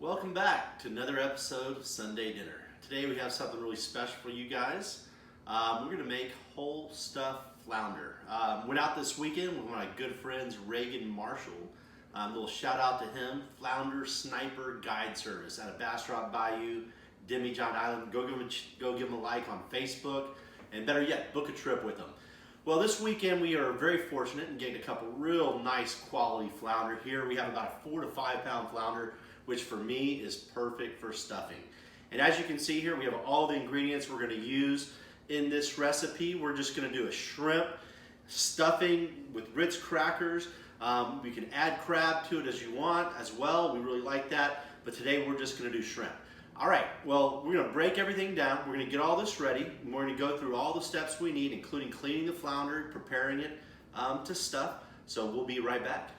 Welcome back to another episode of Sunday Dinner. Today we have something really special for you guys. We're going to make whole stuffed flounder. Went out this weekend with one of my good friends, Reagan Marshall. A little shout out to him, Flounder Sniper Guide Service out of Bass Rock Bayou, Demi-John Island. Go give him a like on Facebook, and better yet, book a trip with him. Well, this weekend we are very fortunate in getting a couple real nice quality flounder here. We have about a 4 to 5 pound flounder, which for me is perfect for stuffing. And as you can see here, we have all the ingredients we're going to use in this recipe. We're just going to do a shrimp stuffing with Ritz crackers. We can add crab to it as you want as well. We really like that. But today we're just going to do shrimp. All right, well, we're going to break everything down. We're going to get all this ready. We're going to go through all the steps we need, including cleaning the flounder, preparing it to stuff. So we'll be right back.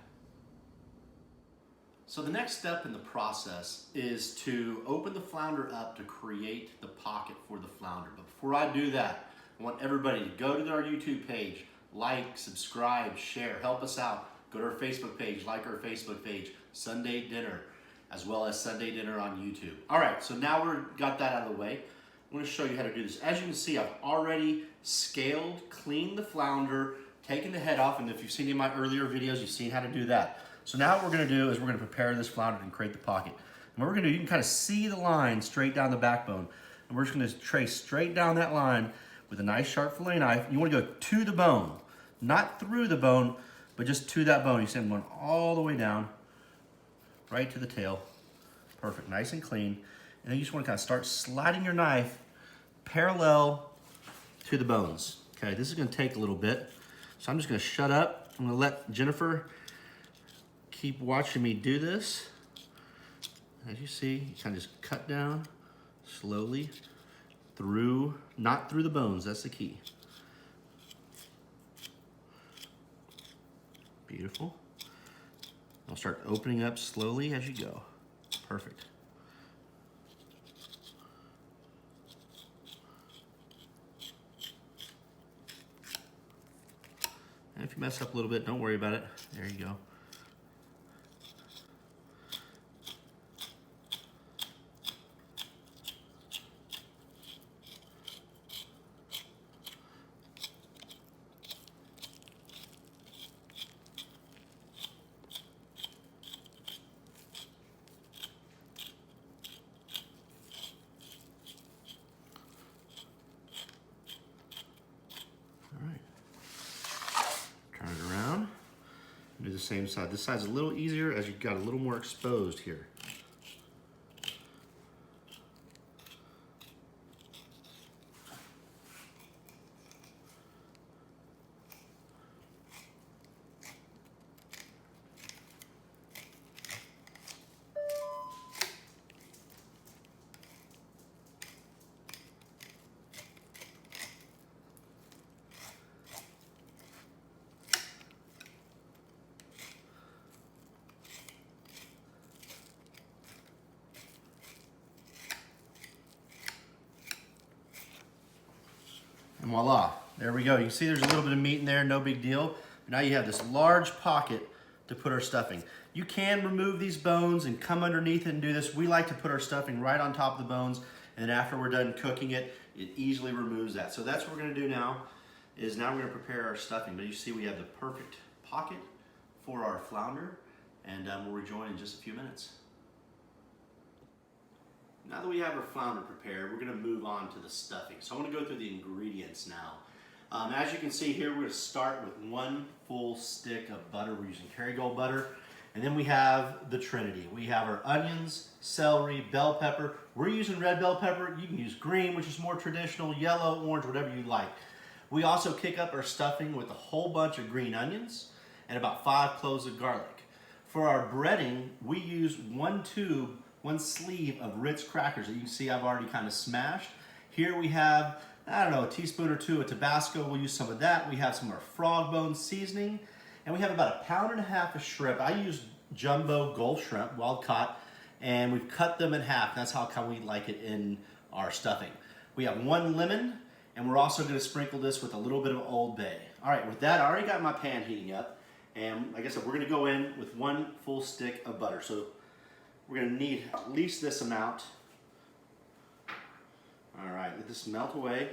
So the next step in the process is to open the flounder up to create the pocket for the flounder. But before I do that, I want everybody to go to our YouTube page, like, subscribe, share, help us out. Go to our Facebook page, like our Facebook page, Sunday Dinner, as well as Sunday Dinner on YouTube. All right, so now we've got that out of the way. I'm gonna show you how to do this. As you can see, I've already scaled, cleaned the flounder, taken the head off, and if you've seen any of my earlier videos, you've seen how to do that. So now what we're gonna do is we're gonna prepare this flounder and create the pocket. And what we're gonna do, you can kind of see the line straight down the backbone. And we're just gonna trace straight down that line with a nice sharp fillet knife. You wanna go to the bone, not through the bone, but just to that bone. You see I'm going all the way down, right to the tail. Perfect, nice and clean. And then you just wanna kind of start sliding your knife parallel to the bones. Okay, this is gonna take a little bit. So I'm just gonna shut up. I'm gonna let Jennifer keep watching me do this. As you see, you kind of just cut down slowly through, not through the bones, that's the key. Beautiful. I'll start opening up slowly as you go. Perfect. And if you mess up a little bit, don't worry about it. There you go. Do the same side. This side's a little easier as you've got a little more exposed here. And voila, there we go. You can see there's a little bit of meat in there, no big deal. Now you have this large pocket to put our stuffing. You can remove these bones and come underneath it and do this. We like to put our stuffing right on top of the bones, and then after we're done cooking it, it easily removes that. So that's what we're gonna do now, is now we're gonna prepare our stuffing. But you see we have the perfect pocket for our flounder, and we'll rejoin in just a few minutes. Now that we have our flounder prepared, we're going to move on to the stuffing. So I want to go through the ingredients now. As you can see here, we're going to start with 1 full stick of butter. We're using Kerrygold butter. And then we have the Trinity. We have our onions, celery, bell pepper. We're using red bell pepper. You can use green, which is more traditional, yellow, orange, whatever you like. We also kick up our stuffing with a whole bunch of green onions and about 5 cloves of garlic. For our breading, we use 1 sleeve of Ritz crackers that you can see I've already kind of smashed. Here we have, I don't know, a teaspoon or 2 of Tabasco. We'll use some of that. We have some of our frog bone seasoning. And we have about 1.5 pounds of shrimp. I use jumbo Gulf shrimp, wild caught, and we've cut them in half. That's how we like it in our stuffing. We have 1 lemon, and we're also going to sprinkle this with a little bit of Old Bay. All right, with that, I already got my pan heating up. And like I said, we're going to go in with 1 full stick of butter. So We're gonna need at least this amount. All right, let this melt away.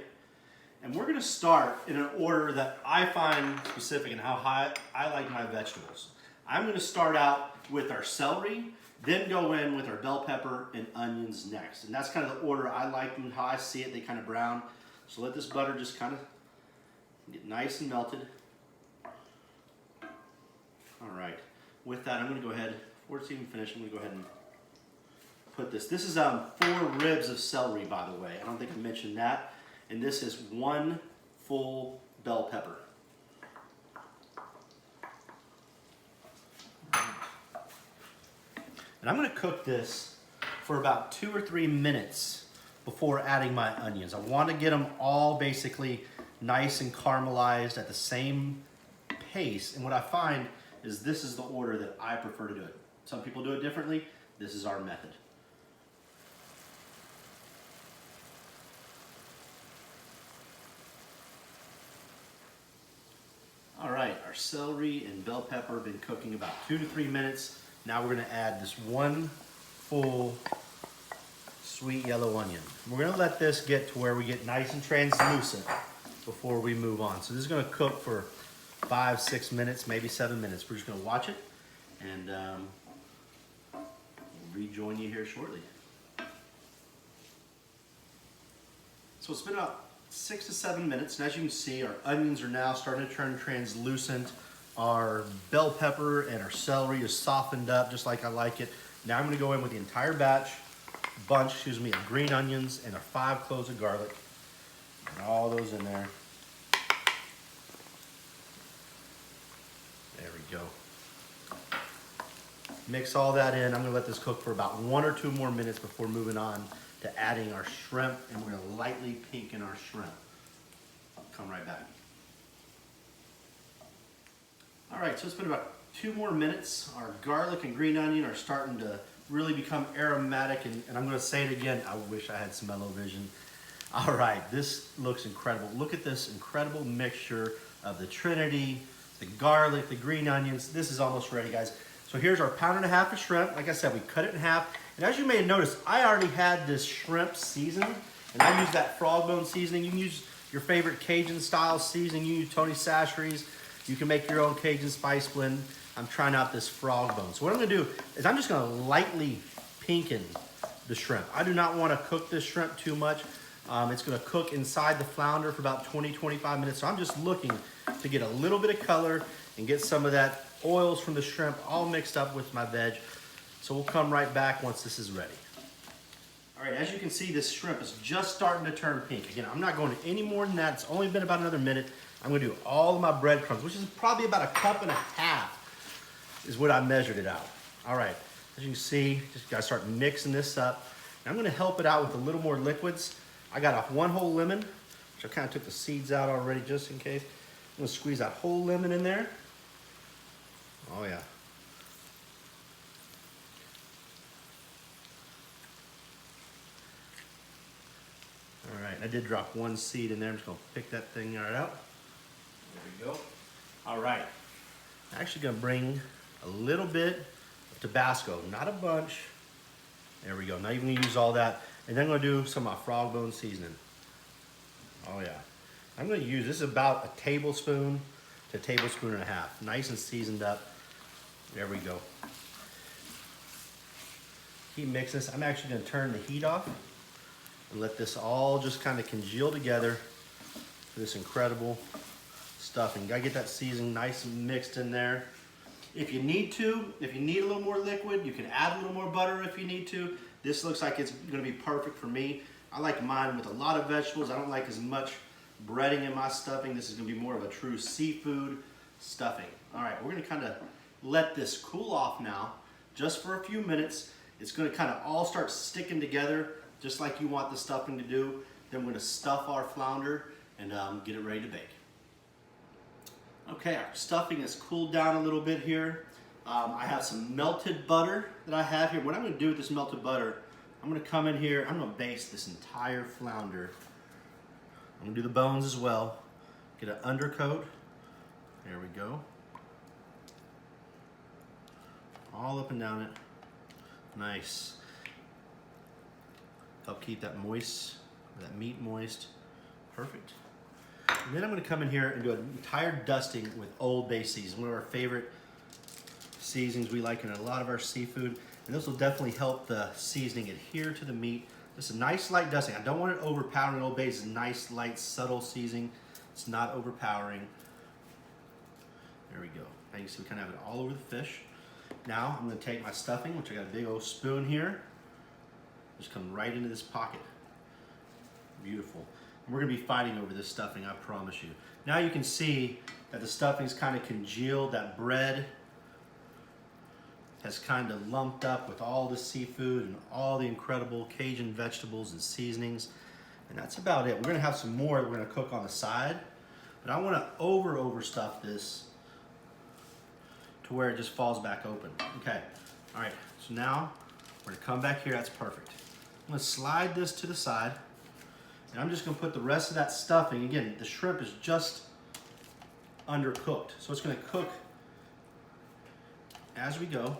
And we're gonna start in an order that I find specific and how high I like my vegetables. I'm gonna start out with our celery, then go in with our bell pepper and onions next. And that's kind of the order I like them, how I see it, they kind of brown. So let this butter just kind of get nice and melted. All right, with that, I'm gonna go ahead, before it's even finished, I'm gonna go ahead and put this. This is 4 ribs of celery, by the way. I don't think I mentioned that. And this is 1 full bell pepper. And I'm gonna cook this for about 2 or 3 minutes before adding my onions. I wanna get them all basically nice and caramelized at the same pace. And what I find is this is the order that I prefer to do it. Some people do it differently. This is our method. All right, our celery and bell pepper have been cooking about 2 to 3 minutes. Now we're gonna add this 1 full sweet yellow onion. We're gonna let this get to where we get nice and translucent before we move on. So this is gonna cook for 5, 6 minutes, maybe 7 minutes. We're just gonna watch it and we'll rejoin you here shortly. So it's been about 6 to 7 minutes, and as you can see, our onions are now starting to turn translucent. Our bell pepper and our celery is softened up just like I like it. Now I'm gonna go in with the entire bunch of green onions and our 5 cloves of garlic. And all those in there. There we go. Mix all that in. I'm gonna let this cook for about 1 or 2 more minutes before moving on to adding our shrimp, and we're gonna lightly pinken our shrimp. I'll come right back. All right, so it's been about 2 more minutes. Our garlic and green onion are starting to really become aromatic, and I'm gonna say it again, I wish I had smell-o-vision. All right, this looks incredible. Look at this incredible mixture of the Trinity, the garlic, the green onions. This is almost ready, guys. So here's our 1.5 pounds of shrimp. Like I said, we cut it in half. And as you may have noticed, I already had this shrimp seasoned, and I use that frog bone seasoning. You can use your favorite Cajun style seasoning. You use Tony Chachere's. You can make your own Cajun spice blend. I'm trying out this frog bone. So what I'm gonna do is I'm just gonna lightly pinken the shrimp. I do not wanna cook this shrimp too much. It's gonna cook inside the flounder for about 20, 25 minutes. So I'm just looking to get a little bit of color and get some of that oils from the shrimp all mixed up with my veg. So we'll come right back once this is ready. All right, as you can see, this shrimp is just starting to turn pink. Again, I'm not going to any more than that. It's only been about another minute. I'm gonna do all of my breadcrumbs, which is probably about 1.5 cups is what I measured it out. All right, as you can see, just gotta start mixing this up. And I'm gonna help it out with a little more liquids. I got a 1 whole lemon, which I kind of took the seeds out already just in case. I'm gonna squeeze that whole lemon in there. Oh yeah. All right, I did drop 1 seed in there. I'm just gonna pick that thing right out. There we go. All right, I'm actually gonna bring a little bit of Tabasco, not a bunch. There we go, not even gonna use all that. And then I'm gonna do some of my frog bone seasoning. Oh yeah. I'm gonna use, this is about 1 tablespoon to 1.5 tablespoons, nice and seasoned up. There we go. Keep mixing this. I'm actually gonna turn the heat off and let this all just kind of congeal together for this incredible stuffing. Gotta get that seasoning nice and mixed in there. If you need a little more liquid, you can add a little more butter if you need to. This looks like it's gonna be perfect for me. I like mine with a lot of vegetables. I don't like as much breading in my stuffing. This is gonna be more of a true seafood stuffing. All right, we're gonna kind of let this cool off now, just for a few minutes. It's gonna kind of all start sticking together, just like you want the stuffing to do. Then we're gonna stuff our flounder and get it ready to bake. Okay, our stuffing has cooled down a little bit here. I have some melted butter that I have here. What I'm gonna do with this melted butter, I'm gonna come in here, I'm gonna baste this entire flounder. I'm gonna do the bones as well. Get an undercoat. There we go. All up and down it. Nice. Help keep that moist, that meat moist. Perfect. And then I'm going to come in here and do an entire dusting with Old Bay seasoning, one of our favorite seasonings we like in a lot of our seafood. And this will definitely help the seasoning adhere to the meat. Just a nice light dusting. I don't want it overpowering. Old Bay is a nice, light, subtle seasoning. It's not overpowering. There we go. Now you see we kind of have it all over the fish. Now I'm going to take my stuffing, which I got a big old spoon here. Just come right into this pocket. Beautiful. And we're going to be fighting over this stuffing, I promise you. Now you can see that the stuffing's kind of congealed. That bread has kind of lumped up with all the seafood and all the incredible Cajun vegetables and seasonings. And that's about it. We're going to have some more that we're going to cook on the side. But I want to overstuff this to where it just falls back open. Okay, all right, so now we're gonna come back here, that's perfect. I'm gonna slide this to the side, and I'm just gonna put the rest of that stuffing, again, the shrimp is just undercooked, so it's gonna cook as we go.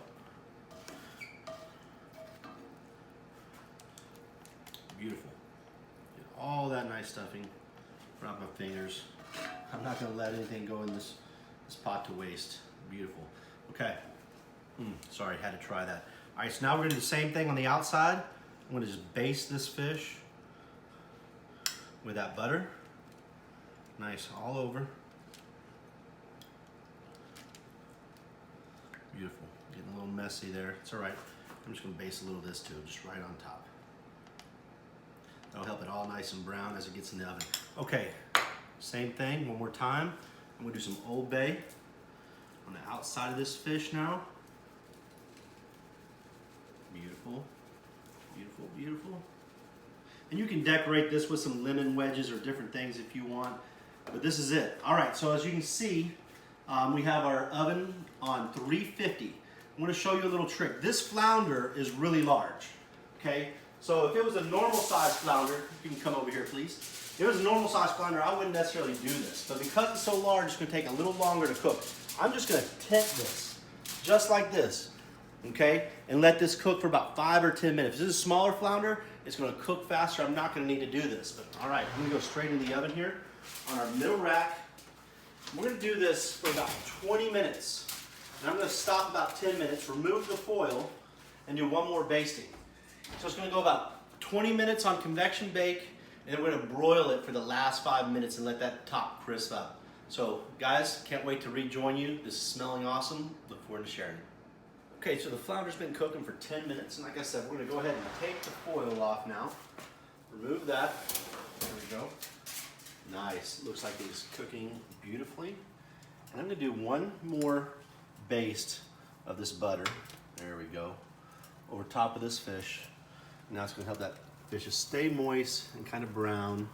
Beautiful. Get all that nice stuffing, wrap my fingers. I'm not gonna let anything go in this pot to waste. Beautiful. Okay. Sorry, had to try that. All right, so now we're gonna do the same thing on the outside. I'm gonna just baste this fish with that butter. Nice, all over. Beautiful. Getting a little messy there. It's all right. I'm just gonna baste a little of this too, just right on top. That'll help it all nice and brown as it gets in the oven. Okay, same thing, one more time. I'm gonna do some Old Bay on the outside of this fish now. Beautiful, beautiful, beautiful. And you can decorate this with some lemon wedges or different things if you want, but this is it. All right, so as you can see, we have our oven on 350. I'm gonna show you a little trick. This flounder is really large, okay? So if it was a normal size flounder, you can come over here please. If it was a normal size flounder, I wouldn't necessarily do this, but because it's so large, it's gonna take a little longer to cook. I'm just gonna tip this, just like this, okay? And let this cook for about 5 or 10 minutes. If this is a smaller flounder, it's gonna cook faster. I'm not gonna need to do this, but all right, I'm gonna go straight in the oven here on our middle rack. We're gonna do this for about 20 minutes. And I'm gonna stop about 10 minutes, remove the foil, and do one more basting. So it's gonna go about 20 minutes on convection bake, and then we're gonna broil it for the last 5 minutes and let that top crisp up. So guys, can't wait to rejoin you. This is smelling awesome. Look forward to sharing it. Okay, so the flounder's been cooking for 10 minutes, and like I said, we're gonna go ahead and take the foil off now. Remove that, there we go. Nice, looks like it's cooking beautifully. And I'm gonna do one more baste of this butter, there we go, over top of this fish. Now it's gonna help that fish just stay moist and kind of brown.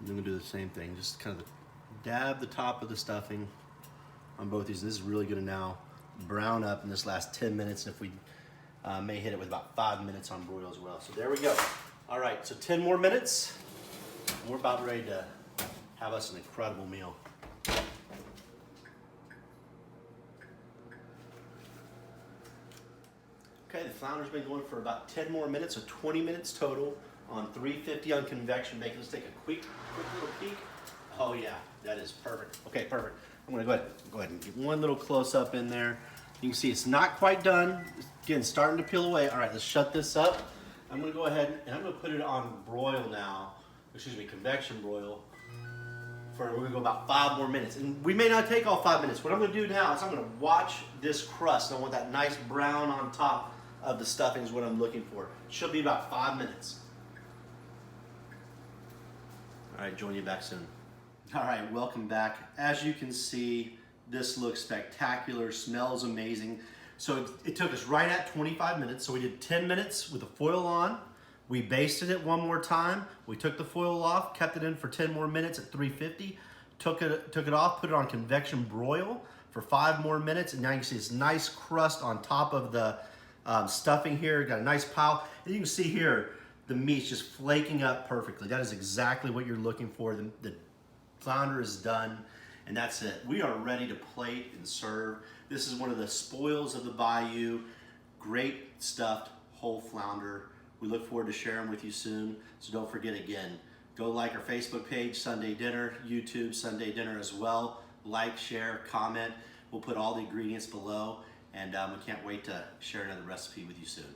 I'm gonna do the same thing, just kind of dab the top of the stuffing on both these. This is really gonna now brown up in this last 10 minutes, and if we may hit it with about 5 minutes on broil as well. So there we go. All right, so 10 more minutes, and we're about ready to have us an incredible meal. Okay, the flounder's been going for about 10 more minutes, so 20 minutes total on 350 on convection bake. Let's take a quick little peek. Oh yeah, that is perfect. Okay, perfect. I'm gonna go ahead and get one little close up in there. You can see it's not quite done. Again, starting to peel away. All right, let's shut this up. I'm gonna go ahead and I'm gonna put it on broil now. Excuse me, convection broil. We're gonna go about 5 more minutes. And we may not take all 5 minutes. What I'm gonna do now is I'm gonna watch this crust. I want that nice brown on top of the stuffing is what I'm looking for. Should be about 5 minutes. All right, join you back soon. All right, welcome back. As you can see, this looks spectacular, smells amazing. So it took us right at 25 minutes. So we did 10 minutes with the foil on. We basted it one more time. We took the foil off, kept it in for 10 more minutes at 350, took it off, put it on convection broil for 5 more minutes, and now you can see this nice crust on top of the stuffing here. Got a nice pile. And you can see here, the meat's just flaking up perfectly. That is exactly what you're looking for. The flounder is done, and that's it. We are ready to plate and serve. This is one of the spoils of the bayou. great stuffed whole flounder. We look forward to sharing with you soon. So don't forget again, go like our Facebook page, Sunday Dinner, YouTube, Sunday Dinner as well. Like, share, comment. We'll put all the ingredients below, and we can't wait to share another recipe with you soon.